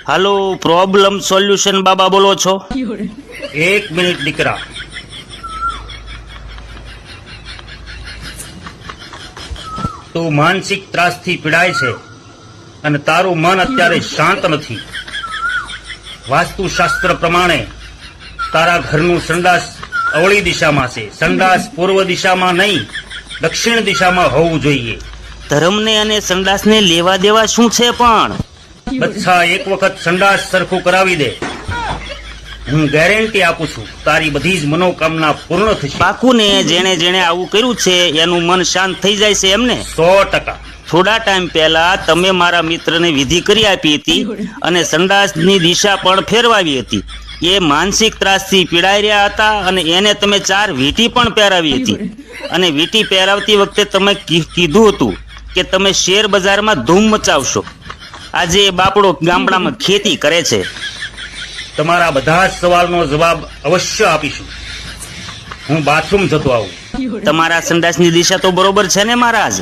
હાલો, problem solution બાબા બોલો છો? 1 minute દીકરા. તું માનસિક ત્રાસથી પીડાય છે અને તારું મન અત્યારે શાંત નથી. વાસ્તુશાસ્ત્ર પ્રમાણે તારા ઘરનું સંડાસ અવળી દિશામાં છે. સંડાસ પૂર્વ દિશામાં નહીં, દક્ષિણ દિશામાં હોવું જોઈએ. ધર્મને અને સંડાસને લેવા દેવા શું છે પણ? બચ્ચા, એક વખત સંડાસ સરખું કરાવી દે, હું ગેરંટી આપું છું તારી બધી જ મનોકામના પૂર્ણ થશે. પાકું ને? જેણે જેણે આવું કર્યું છે એનું મન શાંત થઈ જાય છે એમને? 100%. થોડા ટાઈમ પહેલા તમે મારા મિત્રને વિધિ કરી આપી હતી અને સંડાસની દિશા પણ ફેરવાવી હતી. એ માનસિક ત્રાસથી પીડાઈ રહ્યા હતા અને એને તમે 4 વીંટી પણ પહેરાવી હતી. અને વીંટી પહેરાવતી વખતે તમે કીધું હતું કે તમે શેર બજારમાં ધૂમ મચાવશો. આજે એ બાપડો ગામડામાં ખેતી કરે છે. તમારા બધા જ સવાલનો જવાબ અવશ્ય આપીશું. હું બાથરૂમ જતો આવું. તમારા સંડાસની દિશા તો બરોબર છે ને મહારાજ?